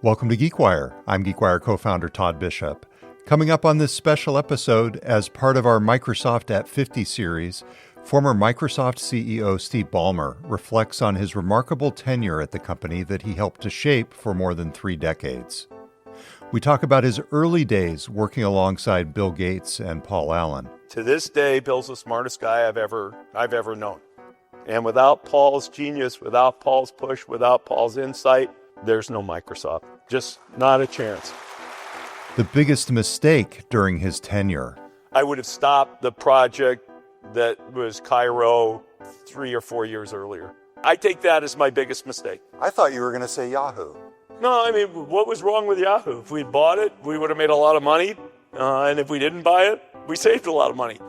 Welcome to GeekWire. I'm GeekWire co-founder Todd Bishop. Coming up on this special episode, as part of our Microsoft at 50 series, former Microsoft CEO Steve Ballmer reflects on his remarkable tenure at the company that he helped to shape for more than 3 decades. We talk about his early days working alongside Bill Gates and Paul Allen. To this day, Bill's the smartest guy I've ever known. And without Paul's genius, without Paul's push, without Paul's insight, there's no Microsoft. Just not a chance. The biggest mistake during his tenure. I would have stopped the project that was Cairo 3 or 4 years earlier. I take that as my biggest mistake. I thought you were going to say Yahoo. No, I mean, what was wrong with Yahoo? If we'd bought it, we would have made a lot of money. And if we didn't buy it, we saved a lot of money.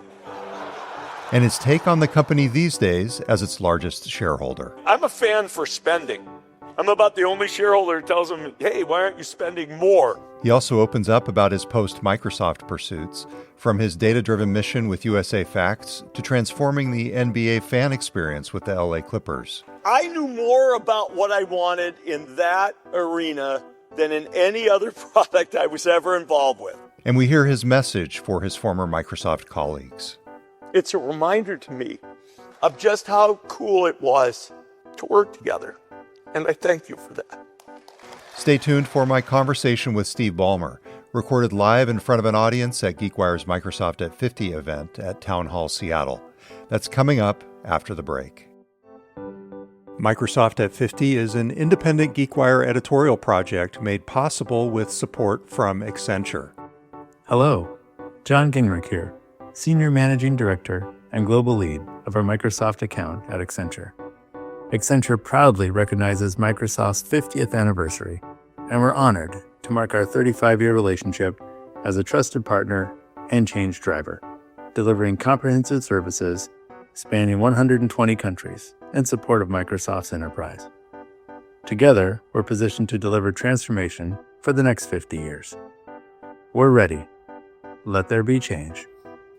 And his take on the company these days as its largest shareholder. I'm a fan for spending. I'm about the only shareholder who tells them, hey, why aren't you spending more? He also opens up about his post-Microsoft pursuits, from his data-driven mission with USAFacts to transforming the NBA fan experience with the LA Clippers. I knew more about what I wanted in that arena than in any other product I was ever involved with. And we hear his message for his former Microsoft colleagues. It's a reminder to me of just how cool it was to work together. And I thank you for that. Stay tuned for my conversation with Steve Ballmer, recorded live in front of an audience at GeekWire's Microsoft at 50 event at Town Hall Seattle. That's coming up after the break. Microsoft at 50 is an independent GeekWire editorial project made possible with support from Accenture. Hello, John Gingrich here, Senior Managing Director and Global Lead of our Microsoft account at Accenture. Accenture proudly recognizes Microsoft's 50th anniversary, and we're honored to mark our 35-year relationship as a trusted partner and change driver, delivering comprehensive services spanning 120 countries in support of Microsoft's enterprise. Together, we're positioned to deliver transformation for the next 50 years. We're ready. Let there be change.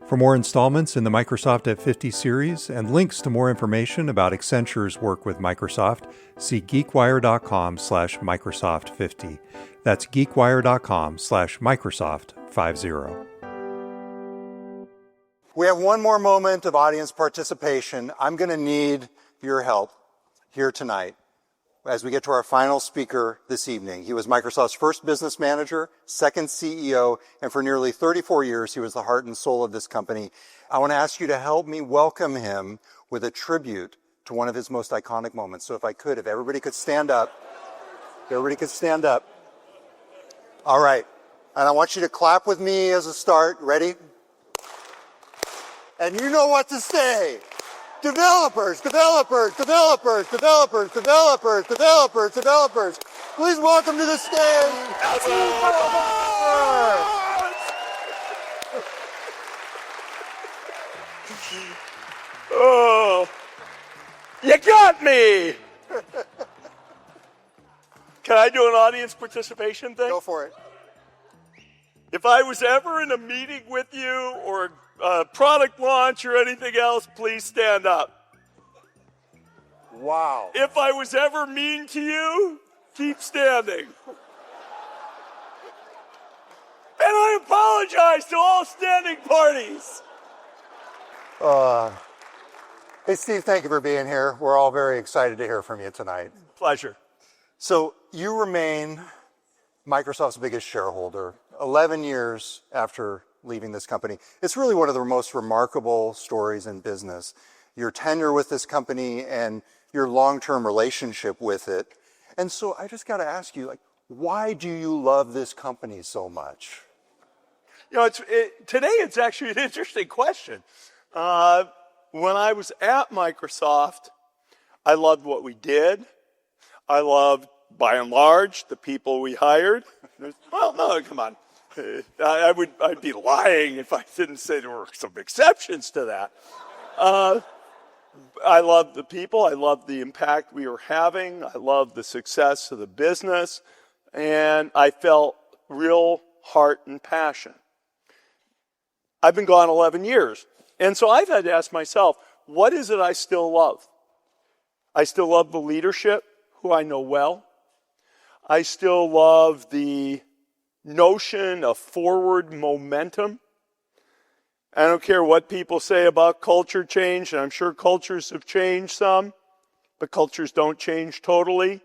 For more installments in the Microsoft at 50 series and links to more information about Accenture's work with Microsoft, see geekwire.com/Microsoft50. That's geekwire.com/Microsoft50. We have one more moment of audience participation. I'm going to need your help here tonight as we get to our final speaker this evening. He was Microsoft's first business manager, second CEO, and for nearly 34 years, he was the heart and soul of this company. I want to ask you to help me welcome him with a tribute to one of his most iconic moments. So if everybody could stand up. All right. And I want you to clap with me as a start. Ready? And you know what to say. Developers. Please welcome to the stage. Oh, you got me. Can I do an audience participation thing? Go for it. If I was ever in a meeting with you or a product launch or anything else, please stand up. Wow. If I was ever mean to you, keep standing. And I apologize to all standing parties. Hey, Steve, thank you for being here. We're all very excited to hear from you tonight. Pleasure. So you remain Microsoft's biggest shareholder 11 years after leaving this company. It's really one of the most remarkable stories in business. Your tenure with this company and your long-term relationship with it. And so I just got to ask you, why do you love this company so much? You know, today it's actually an interesting question. When I was at Microsoft, I loved what we did. I loved, by and large, the people we hired. Well, no, come on. I'd be lying if I didn't say there were some exceptions to that. I loved the people. I loved the impact we were having. I loved the success of the business. And I felt real heart and passion. I've been gone 11 years. And so I've had to ask myself, what is it I still love? I still love the leadership, who I know well. I still love the notion of forward momentum. I don't care what people say about culture change, and I'm sure cultures have changed some, but cultures don't change totally.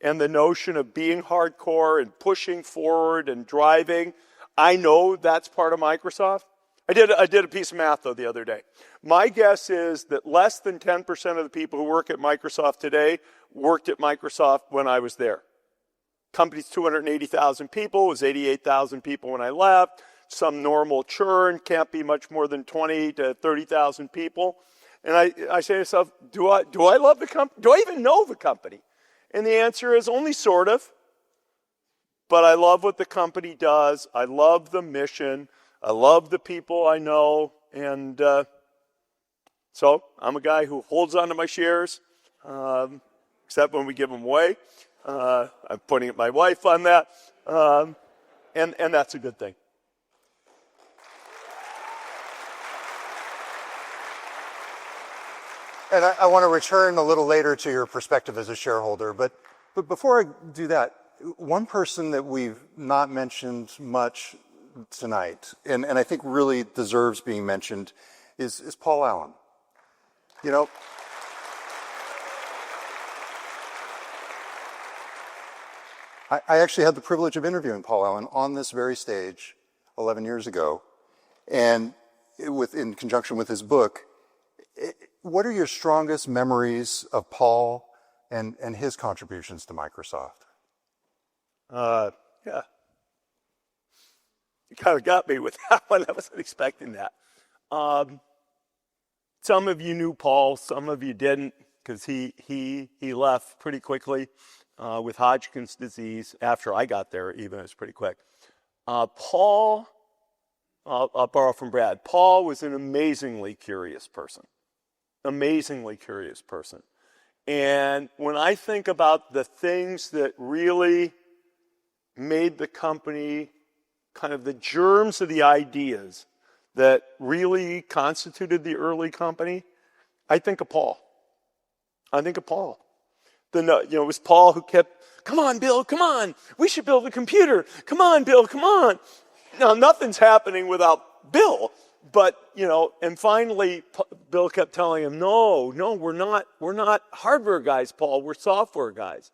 And the notion of being hardcore and pushing forward and driving, I know that's part of Microsoft. I did a piece of math, though, the other day. My guess is that less than 10% of the people who work at Microsoft today worked at Microsoft when I was there. Company's 280,000 people, it was 88,000 people when I left. Some normal churn, can't be much more than 20 to 30,000 people. And I say to myself, do I love the company? Do I even know the company? And the answer is only sort of. But I love what the company does. I love the mission. I love the people I know. And so I'm a guy who holds on to my shares, except when we give them away. I'm pointing at my wife on that. And that's a good thing. And I want to return a little later to your perspective as a shareholder, but before I do that, one person that we've not mentioned much tonight, and I think really deserves being mentioned, is Paul Allen. You know, I actually had the privilege of interviewing Paul Allen on this very stage 11 years ago, and in conjunction with his book. What are your strongest memories of Paul and his contributions to Microsoft? Yeah. You kind of got me with that one. I wasn't expecting that. Some of you knew Paul, some of you didn't, because he left pretty quickly with Hodgkin's disease. After I got there, even, it was pretty quick. Paul, I'll borrow from Brad. Paul was an amazingly curious person. Amazingly curious person. And when I think about the things that really made the company, kind of the germs of the ideas that really constituted the early company, I think of Paul. It was Paul who kept, come on, Bill, come on. We should build a computer. Come on, Bill, come on. Now, nothing's happening without Bill. But, and finally, Bill kept telling him, no, we're not hardware guys, Paul, we're software guys.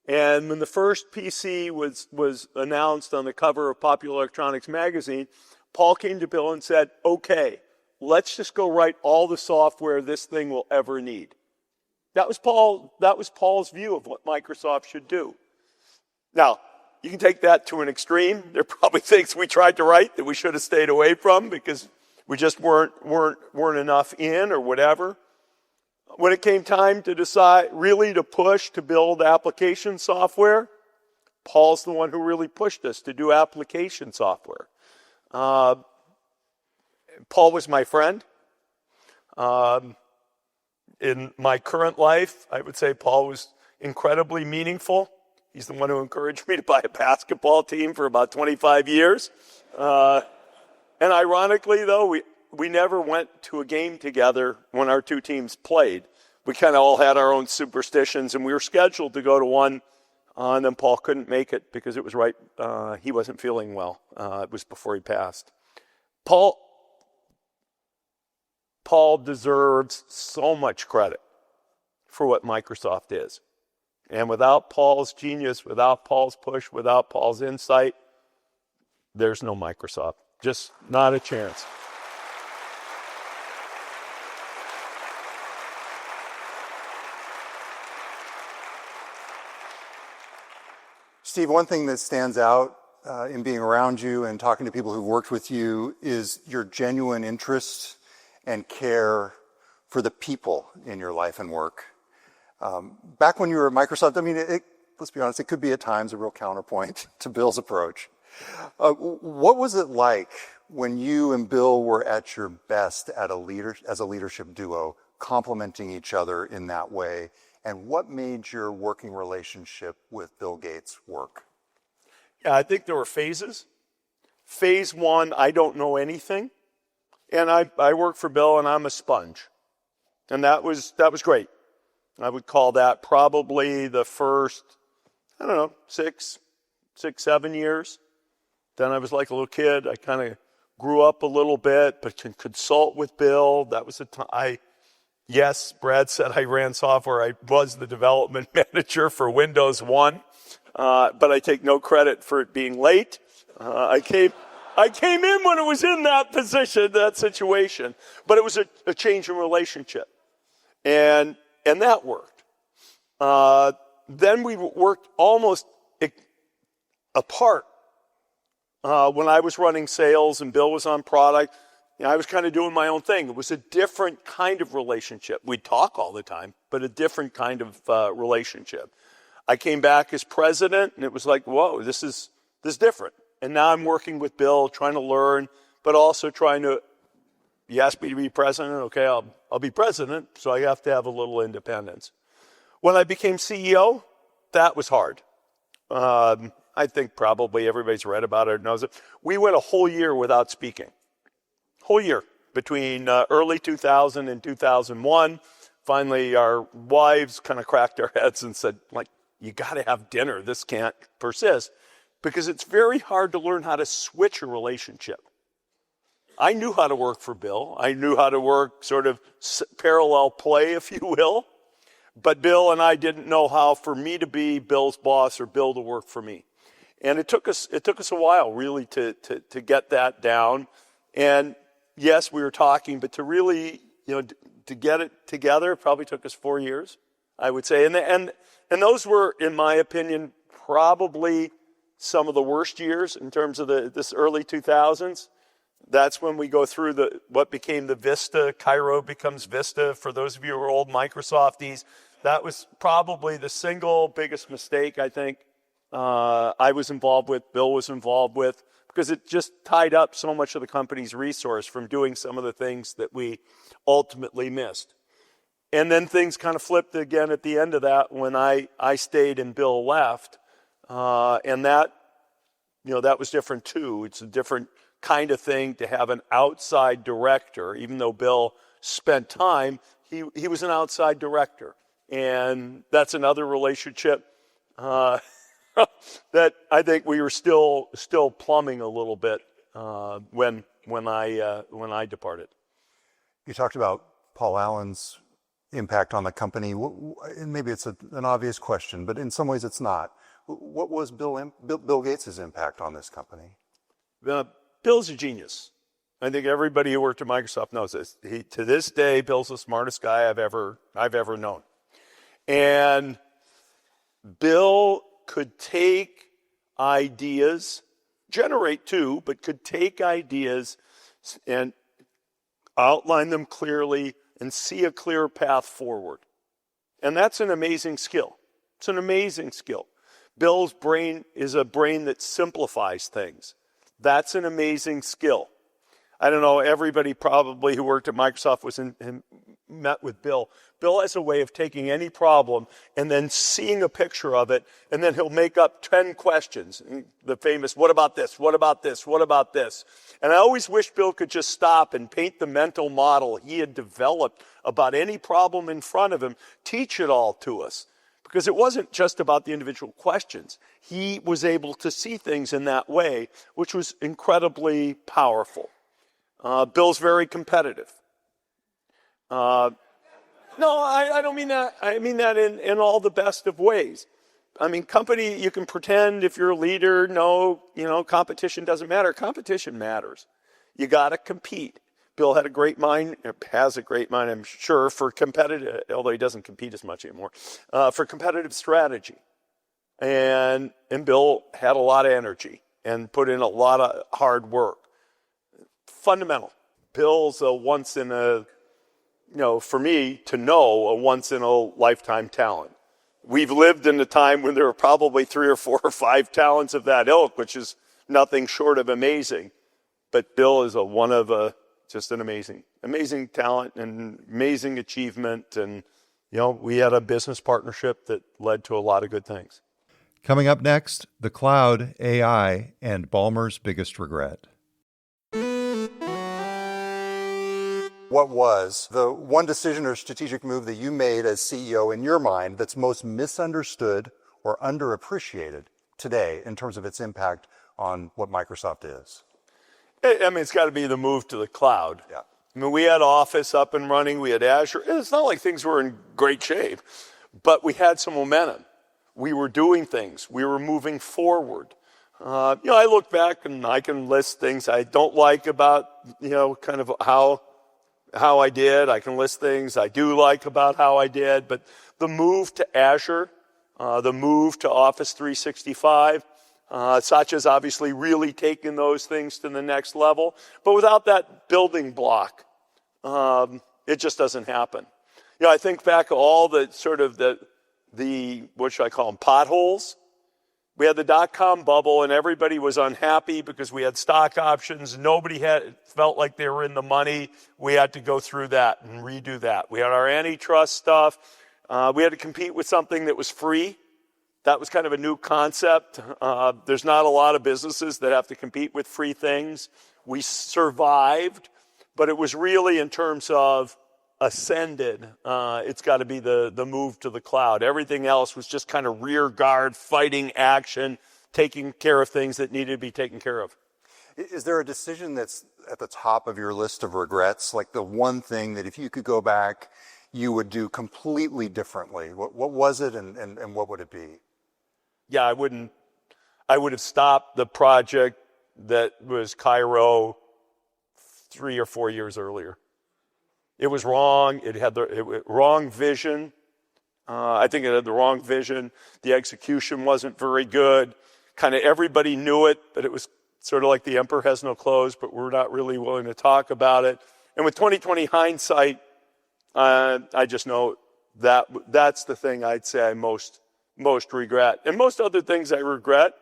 And when the first PC was announced on the cover of Popular Electronics magazine, Paul came to Bill and said, okay, let's just go write all the software this thing will ever need. That was Paul's view of what Microsoft should do. Now, you can take that to an extreme. There are probably things we tried to write that we should have stayed away from because we just weren't enough in or whatever. When it came time to decide, really to push to build application software, Paul's the one who really pushed us to do application software. Paul was my friend. In my current life, I would say Paul was incredibly meaningful. He's the one who encouraged me to buy a basketball team for about 25 years. And ironically, though, we never went to a game together when our two teams played. We kind of all had our own superstitions, and we were scheduled to go to one, and then Paul couldn't make it because it was right. He wasn't feeling well. It was before he passed. Paul deserves so much credit for what Microsoft is. And without Paul's genius, without Paul's push, without Paul's insight, there's no Microsoft. Just not a chance. Steve, one thing that stands out in being around you and talking to people who've worked with you is your genuine interest and care for the people in your life and work. Back when you were at Microsoft, let's be honest, it could be at times a real counterpoint to Bill's approach. What was it like when you and Bill were at your best as a leadership duo, complementing each other in that way? And what made your working relationship with Bill Gates work? Yeah, I think there were phases. Phase one, I don't know anything. And I work for Bill and I'm a sponge. And that was great. I would call that probably the first I don't know, 7 years. Then I was like a little kid. I kind of grew up a little bit, but can consult with Bill. That was the time. Yes, Brad said I ran software. I was the development manager for Windows 1, but I take no credit for it being late. I came in when it was in that position, that situation, but it was a change in relationship, and that worked. Then we worked almost apart. When I was running sales and Bill was on product, I was kind of doing my own thing. It was a different kind of relationship. We'd talk all the time, but a different kind of relationship. I came back as president, and it was like, whoa, this is different. And now I'm working with Bill, trying to learn, but also trying to, you asked me to be president, okay, I'll be president, so I have to have a little independence. When I became CEO, that was hard. I think probably everybody's read about it, knows it. We went a whole year without speaking. Whole year between early 2000 and 2001. Finally, our wives kind of cracked our heads and said, like, you got to have dinner. This can't persist, because it's very hard to learn how to switch a relationship. I knew how to work for Bill. I knew how to work sort of parallel play, if you will. But Bill and I didn't know how for me to be Bill's boss or Bill to work for me. And it took us a while really to get that down. And yes, we were talking, but to really, to get it together, it probably took us 4 years, I would say. And those were, in my opinion, probably some of the worst years in terms of this early 2000s. That's when we go through what became the Vista. Cairo becomes Vista. For those of you who are old Microsofties, that was probably the single biggest mistake, I think, I was involved with, Bill was involved with, because it just tied up so much of the company's resource from doing some of the things that we ultimately missed. And then things kind of flipped again at the end of that when I stayed and Bill left. And that was different too. It's a different kind of thing to have an outside director. Even though Bill spent time, he was an outside director. And that's another relationship that I think we were still plumbing a little bit when I departed. You talked about Paul Allen's impact on the company, and maybe it's an obvious question, but in some ways it's not. What was Bill Gates' impact on this company? Bill's a genius. I think everybody who worked at Microsoft knows this. To this day, Bill's the smartest guy I've ever known. And Bill could take ideas, generate too, but could take ideas and outline them clearly and see a clear path forward. And that's an amazing skill. It's an amazing skill. Bill's brain is a brain that simplifies things. That's an amazing skill. I don't know, everybody probably who worked at Microsoft met with Bill. Bill has a way of taking any problem and then seeing a picture of it, and then he'll make up 10 questions. The famous, what about this? What about this? What about this? And I always wish Bill could just stop and paint the mental model he had developed about any problem in front of him, teach it all to us. Because it wasn't just about the individual questions. He was able to see things in that way, which was incredibly powerful. Bill's very competitive. No, I don't mean that. I mean that in all the best of ways. I mean, company, you can pretend if you're a leader, competition doesn't matter. Competition matters. You got to compete. Bill had a great mind, has a great mind, I'm sure, for competitive, although he doesn't compete as much anymore, for competitive strategy. And Bill had a lot of energy and put in a lot of hard work. Fundamental. Bill's a once in a, for me to know, a once in a lifetime talent. We've lived in a time when there were probably 3 or 4 or 5 talents of that ilk, which is nothing short of amazing. But Bill is just an amazing talent and amazing achievement. And, we had a business partnership that led to a lot of good things. Coming up next, the cloud, AI, and Ballmer's biggest regret. What was the one decision or strategic move that you made as CEO in your mind that's most misunderstood or underappreciated today in terms of its impact on what Microsoft is? I mean, it's got to be the move to the cloud. Yeah. I mean, we had Office up and running. We had Azure. It's not like things were in great shape, but we had some momentum. We were doing things. We were moving forward. I look back and I can list things I don't like about, kind of how I did. I can list things I do like about how I did. But the move to Azure, the move to Office 365, Satya's obviously really taken those things to the next level. But without that building block, it just doesn't happen. I think back to all the sort of the what should I call them, potholes. We had the dot-com bubble, and everybody was unhappy because we had stock options. Nobody felt like they were in the money. We had to go through that and redo that. We had our antitrust stuff. We had to compete with something that was free. That was kind of a new concept. There's not a lot of businesses that have to compete with free things. We survived, but it was really in terms of ascended. It's got to be the move to the cloud. Everything else was just kind of rear guard, fighting action, taking care of things that needed to be taken care of. Is there a decision that's at the top of your list of regrets? Like the one thing that if you could go back, you would do completely differently? What was it and what would it be? Yeah, I would have stopped the project that was Cairo 3 or 4 years earlier. It was wrong. It had the wrong vision. I think it had the wrong vision. The execution wasn't very good. Kind of everybody knew it, but it was sort of like the emperor has no clothes, but we're not really willing to talk about it. And with 2020 hindsight, I just know that's the thing I'd say I most regret. And most other things I regret,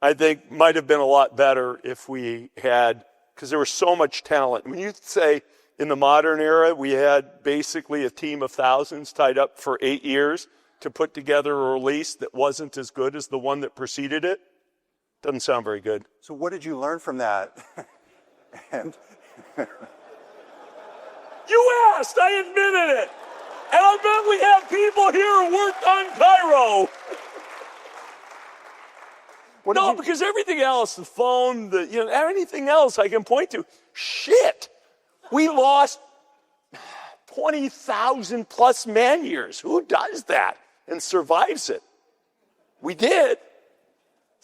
I think might have been a lot better if we had, because there was so much talent. When you say in the modern era, we had basically a team of thousands tied up for 8 years to put together a release that wasn't as good as the one that preceded it. Doesn't sound very good. So what did you learn from that? You asked, I admitted it. And I bet we have people here who worked on Cairo. Because everything else, the phone, anything else I can point to, shit. We lost 20,000 plus man years. Who does that and survives it? We did.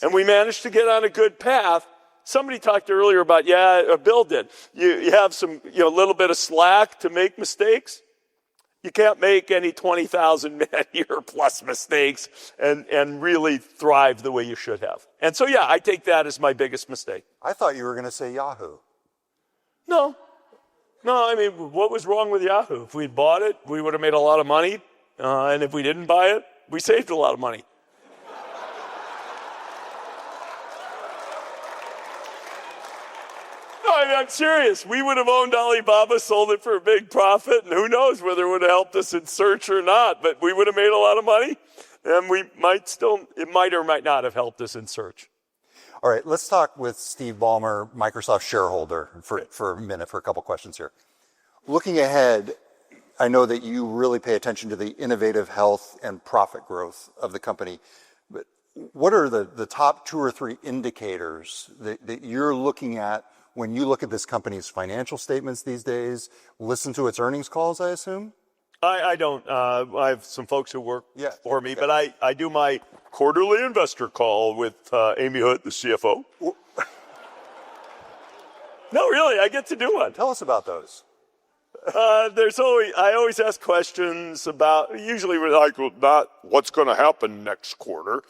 And we managed to get on a good path. Somebody talked earlier about, Bill did. You have some, little bit of slack to make mistakes. You can't make any 20,000 man year plus mistakes and really thrive the way you should have. And so, I take that as my biggest mistake. I thought you were going to say Yahoo. No, I mean, what was wrong with Yahoo? If we'd bought it, we would have made a lot of money. And if we didn't buy it, we saved a lot of money. No, I mean, I'm serious. We would have owned Alibaba, sold it for a big profit, and who knows whether it would have helped us in search or not, but we would have made a lot of money, and it might or might not have helped us in search. All right, let's talk with Steve Ballmer, Microsoft shareholder, for a minute, for a couple questions here. Looking ahead, I know that you really pay attention to the innovative health and profit growth of the company, but what are the top 2 or 3 indicators that you're looking at when you look at this company's financial statements these days, listen to its earnings calls, I assume? I don't. I have some folks who work for me, but I do my quarterly investor call with Amy Hood, the CFO. No, really, I get to do one. Tell us about those. I always ask questions about, usually we're like, well, not what's going to happen next quarter,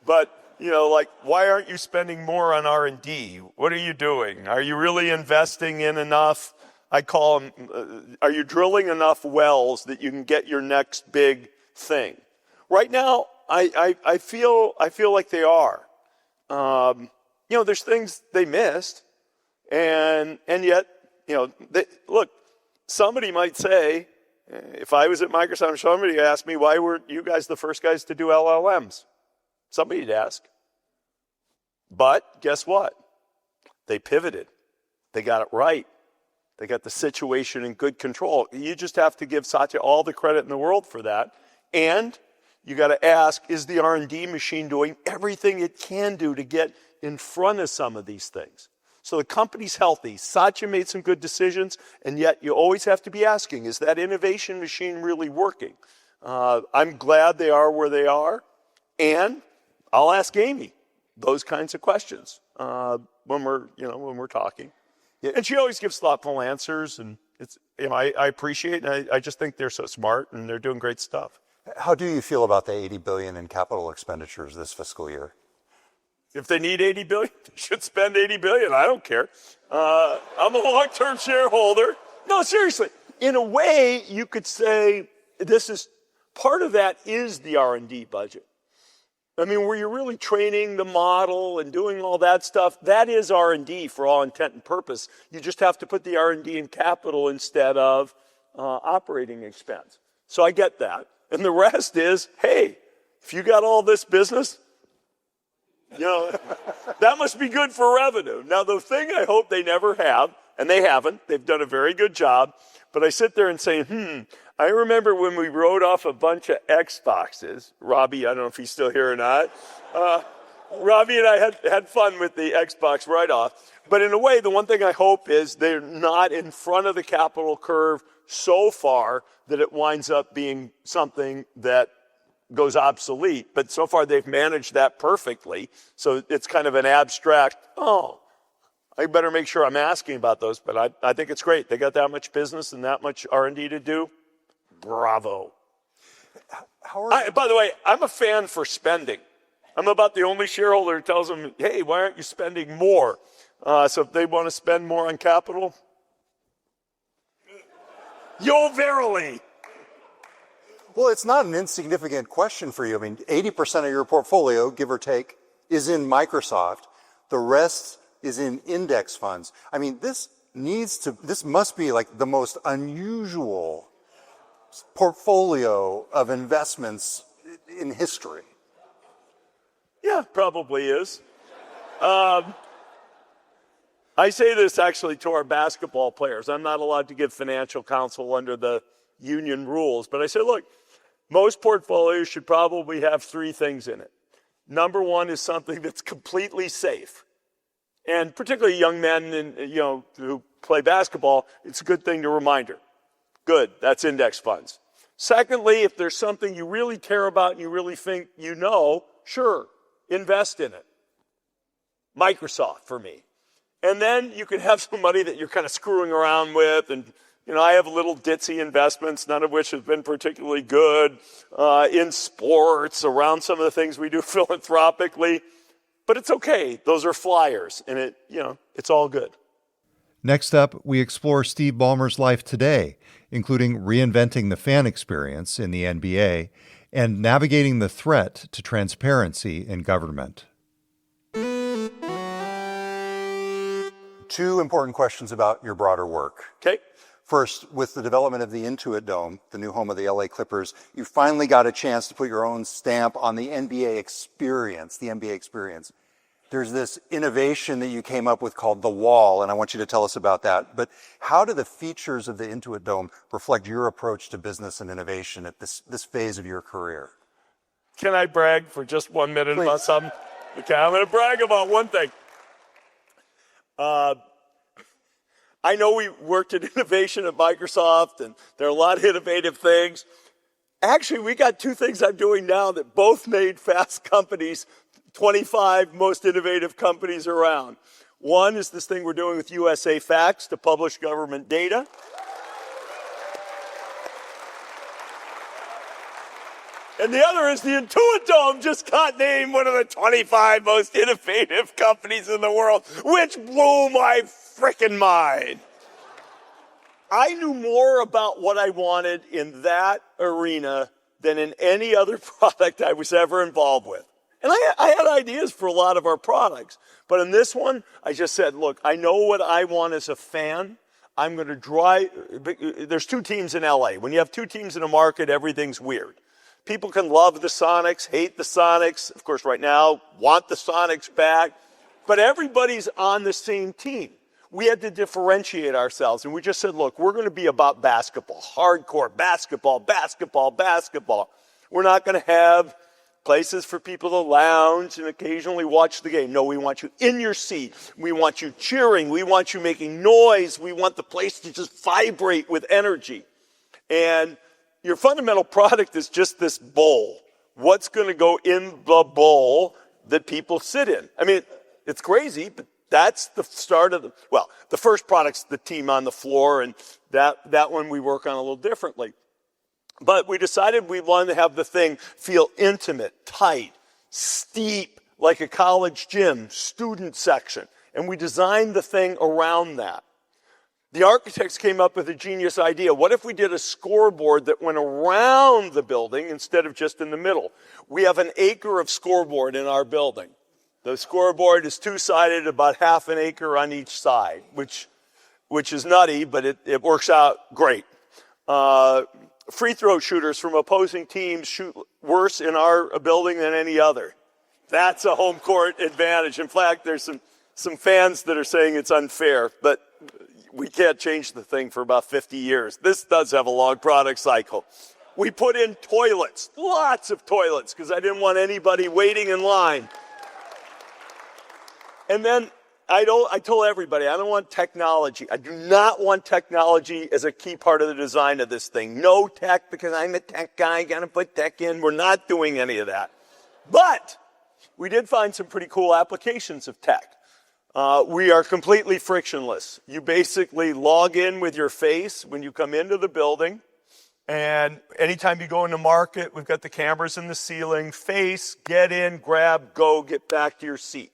but like, why aren't you spending more on R&D? What are you doing? Are you really investing in enough? I call them, are you drilling enough wells that you can get your next big thing? Right now, I feel like they are. There's things they missed, and yet, look, somebody might say, if I was at Microsoft, somebody asked me, why weren't you guys the first guys to do LLMs? Somebody'd ask. But guess what? They pivoted. They got it right. They got the situation in good control. You just have to give Satya all the credit in the world for that. And you got to ask, is the R&D machine doing everything it can do to get in front of some of these things? So the company's healthy. Satya made some good decisions, and yet you always have to be asking, is that innovation machine really working? I'm glad they are where they are, and I'll ask Amy those kinds of questions when we're talking. And she always gives thoughtful answers, and it's, I appreciate it, and I just think they're so smart, and they're doing great stuff. How do you feel about the $80 billion in capital expenditures this fiscal year? If they need $80 billion, they should spend $80 billion. I don't care. I'm a long-term shareholder. No, seriously. In a way, you could say part of that is the R&D budget. I mean, where you're really training the model and doing all that stuff, that is R&D for all intent and purpose. You just have to put the R&D in capital instead of operating expense. So I get that. And the rest is, hey, if you got all this business, that must be good for revenue. Now, the thing I hope they never have, and they haven't, they've done a very good job, but I sit there and say, I remember when we wrote off a bunch of Xboxes. Robbie, I don't know if he's still here or not. Robbie and I had fun with the Xbox write-off. But in a way, the one thing I hope is they're not in front of the capital curve so far that it winds up being something that goes obsolete. But so far, they've managed that perfectly. So it's kind of an abstract, I better make sure I'm asking about those. But I think it's great. They got that much business and that much R&D to do. Bravo. By the way, I'm a fan for spending. I'm about the only shareholder who tells them, hey, why aren't you spending more? So if they want to spend more on capital, yo, verily. Well, it's not an insignificant question for you. I mean, 80% of your portfolio, give or take, is in Microsoft. The rest is in index funds. I mean, this must be like the most unusual portfolio of investments in history. Yeah, probably is. I say this actually to our basketball players. I'm not allowed to give financial counsel under the union rules, but I say, look, most portfolios should probably have three things in it. Number one is something that's completely safe. And particularly young men who play basketball, it's a good thing to reminder. Good, that's index funds. Secondly, if there's something you really care about and you really think sure, invest in it. Microsoft for me. And then you can have some money that you're kind of screwing around with. And, I have little ditzy investments, none of which have been particularly good, in sports, around some of the things we do philanthropically. But it's okay. Those are flyers. And it's all good. Next up, we explore Steve Ballmer's life today, including reinventing the fan experience in the NBA and navigating the threat to transparency in government. Two important questions about your broader work. Okay. First, with the development of the Intuit Dome, the new home of the LA Clippers, you finally got a chance to put your own stamp on the NBA experience, There's this innovation that you came up with called The Wall, and I want you to tell us about that. But how do the features of the Intuit Dome reflect your approach to business and innovation at this phase of your career? Can I brag for just 1 minute Please. About something? Okay, I'm going to brag about one thing. I know we worked in innovation at Microsoft, and there are a lot of innovative things. Actually, we got two things I'm doing now that both made Fast Company's 25 most innovative companies around. One is this thing we're doing with USAFacts to publish government data. And the other is the Intuit Dome just got named one of the 25 most innovative companies in the world, which blew my frickin' mind. I knew more about what I wanted in that arena than in any other product I was ever involved with. And I had ideas for a lot of our products. But in this one, I just said, look, I know what I want as a fan. I'm going to drive. There's two teams in LA. When you have two teams in a market, everything's weird. People can love the Sonics, hate the Sonics. Of course, right now, want the Sonics back. But everybody's on the same team. We had to differentiate ourselves. And we just said, look, we're going to be about basketball, hardcore basketball. We're not going to have places for people to lounge and occasionally watch the game. No, we want you in your seat. We want you cheering. We want you making noise. We want the place to just vibrate with energy. And your fundamental product is just this bowl. What's going to go in the bowl that people sit in? I mean, it's crazy, but that's the start of the first product's the team on the floor, and that one we work on a little differently. But we decided we wanted to have the thing feel intimate, tight, steep, like a college gym, student section. And we designed the thing around that. The architects came up with a genius idea. What if we did a scoreboard that went around the building instead of just in the middle? We have an acre of scoreboard in our building. The scoreboard is two-sided, about half an acre on each side, which is nutty, but it works out great. Free throw shooters from opposing teams shoot worse in our building than any other. That's a home court advantage. In fact, there's some fans that are saying it's unfair, but we can't change the thing for about 50 years. This does have a long product cycle. We put in toilets, lots of toilets, because I didn't want anybody waiting in line. And then I told everybody, I don't want technology. I do not want technology as a key part of the design of this thing. No tech, because I'm a tech guy, gotta put tech in. We're not doing any of that. But we did find some pretty cool applications of tech. We are completely frictionless. You basically log in with your face when you come into the building. And anytime you go into market, we've got the cameras in the ceiling. Face, get in, grab, go, get back to your seat.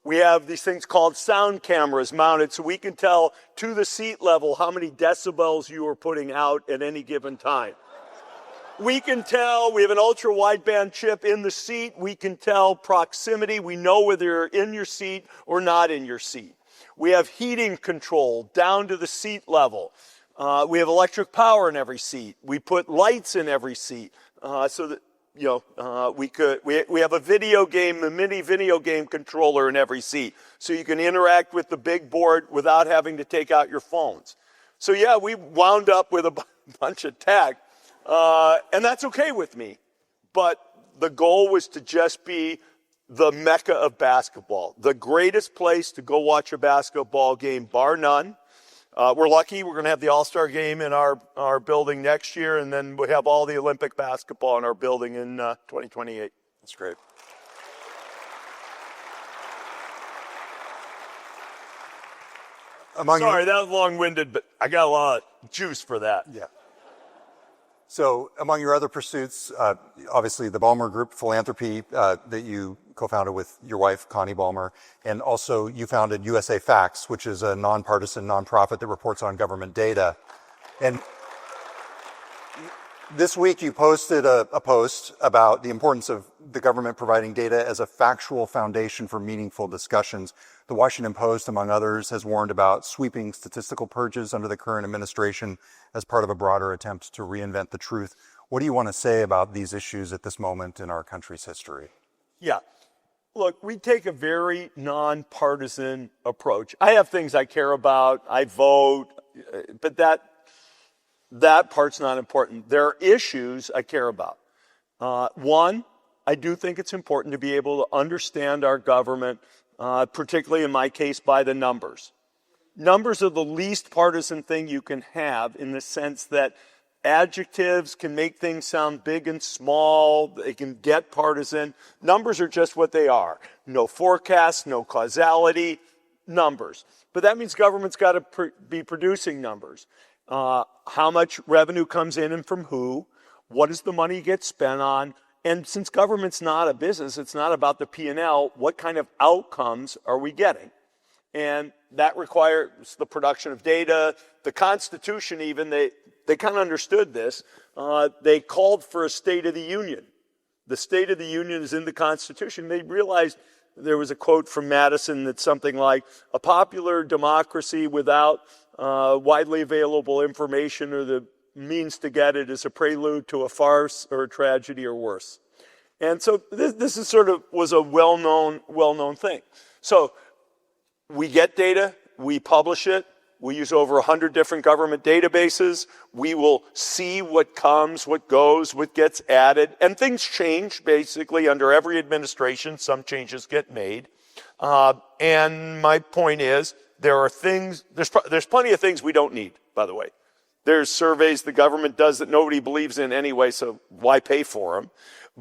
We have these things called sound cameras mounted so we can tell to the seat level how many decibels you are putting out at any given time. We can tell, we have an ultra wideband chip in the seat. We can tell proximity. We know whether you're in your seat or not in your seat. We have heating control down to the seat level. We have electric power in every seat. We put lights in every seat so that we have a mini video game controller in every seat, so you can interact with the big board without having to take out your phones. So yeah, we wound up with a bunch of tech, and that's okay with me. But the goal was to just be the mecca of basketball, the greatest place to go watch a basketball game, bar none. We're lucky. We're going to have the All-Star game in our building next year, and then we have all the Olympic basketball in our building in 2028. That's great. Sorry, that was long-winded, but I got a lot of juice for that. Yeah. So among your other pursuits, obviously the Ballmer Group philanthropy that you co-founded with your wife, Connie Ballmer, and also you founded USAFacts, which is a nonpartisan nonprofit that reports on government data. And this week you posted a post about the importance of the government providing data as a factual foundation for meaningful discussions. The Washington Post, among others, has warned about sweeping statistical purges under the current administration as part of a broader attempt to reinvent the truth. What do you want to say about these issues at this moment in our country's history? Yeah. Look, we take a very nonpartisan approach. I have things I care about, I vote, but that part's not important. There are issues I care about. One, I do think it's important to be able to understand our government, particularly in my case, by the numbers. Numbers are the least partisan thing you can have in the sense that adjectives can make things sound big and small. They can get partisan. Numbers are just what they are. No forecast, no causality, numbers. But that means government's got to be producing numbers. How much revenue comes in and from who? What does the money get spent on? And since government's not a business, it's not about the P&L, what kind of outcomes are we getting? And that requires the production of data. The Constitution even, they kind of understood this. They called for a State of the Union. The State of the Union is in the Constitution. They realized, there was a quote from Madison that's something like, a popular democracy without widely available information or the means to get it is a prelude to a farce or a tragedy or worse. And so this is sort of was a well-known thing. So we get data, we publish it, We use over 100 different government databases. We will see what comes, what goes, what gets added. And things change, basically, under every administration. Some changes get made. And my point is, there's plenty of things we don't need, by the way. There's surveys the government does that nobody believes in anyway, so why pay for them?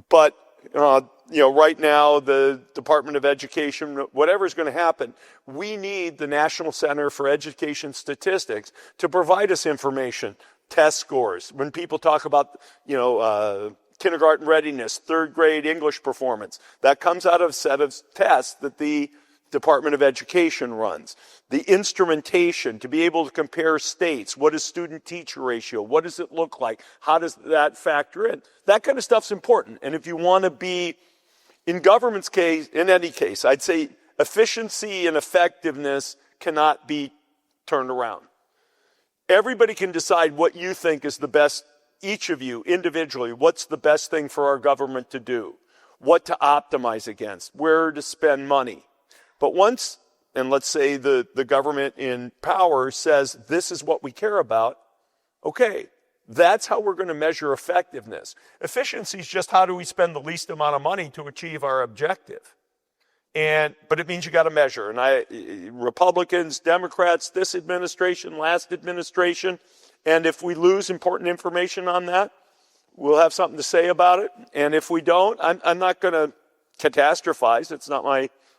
But right now, the Department of Education, whatever's going to happen, we need the National Center for Education Statistics to provide us information, test scores. When people talk about, kindergarten readiness, third grade English performance, that comes out of a set of tests that the Department of Education runs. The instrumentation to be able to compare states. What is student-teacher ratio? What does it look like? How does that factor in? That kind of stuff's important. And if you want to be, in government's case, in any case, I'd say efficiency and effectiveness cannot be turned around. Everybody can decide what you think is the best, each of you individually, what's the best thing for our government to do, what to optimize against, where to spend money. But once, and let's say the government in power says this is what we care about, okay, that's how we're going to measure effectiveness. Efficiency is just how do we spend the least amount of money to achieve our objective. But it means you got to measure. And Republicans, Democrats, this administration, last administration, and if we lose important information on that, we'll have something to say about it. And if we don't, I'm not going to catastrophize. It's not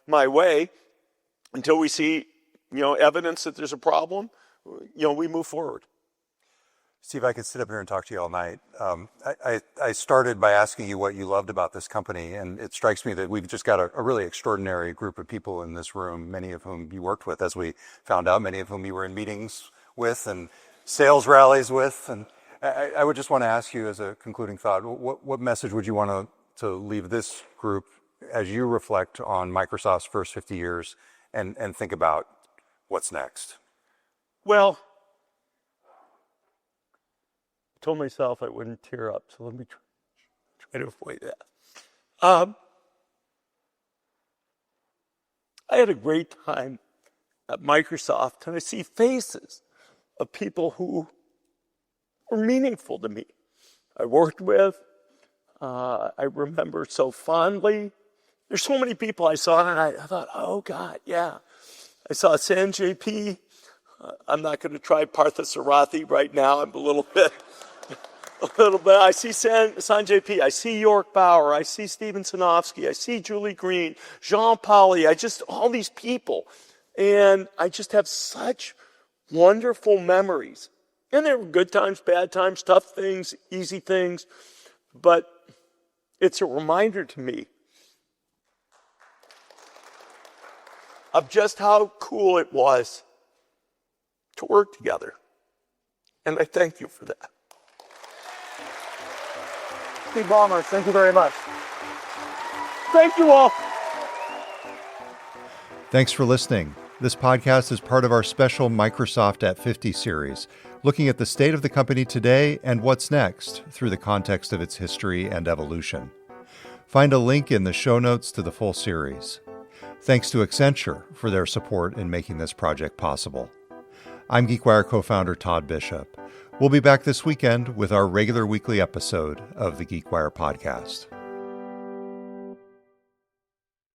my way. Until we see, evidence that there's a problem, we move forward. Steve, I could sit up here and talk to you all night. I started by asking you what you loved about this company, and it strikes me that we've just got a really extraordinary group of people in this room, many of whom you worked with, as we found out, many of whom you were in meetings with and sales rallies with. And I would just want to ask you as a concluding thought, what message would you want to leave this group as you reflect on Microsoft's first 50 years and think about what's next? Well, I told myself I wouldn't tear up, so let me try to avoid that. I had a great time at Microsoft, and I see faces of people who were meaningful to me. I worked with, I remember so fondly. There's so many people I saw, and I thought, oh, God, yeah. I saw Sanjay P. I'm not going to try Parthasarathi right now. I'm a little bit. I see Sanjay P. I see York Bauer. I see Steven Sinofsky. I see Julie Green, Jean Pauli. All these people. And I just have such wonderful memories. And there were good times, bad times, tough things, easy things. But it's a reminder to me of just how cool it was to work together. And I thank you for that. Steve Ballmer, thank you very much. Thank you all. Thanks for listening. This podcast is part of our special Microsoft at 50 series, looking at the state of the company today and what's next through the context of its history and evolution. Find a link in the show notes to the full series. Thanks to Accenture for their support in making this project possible. I'm GeekWire co-founder Todd Bishop. We'll be back this weekend with our regular weekly episode of the GeekWire Podcast.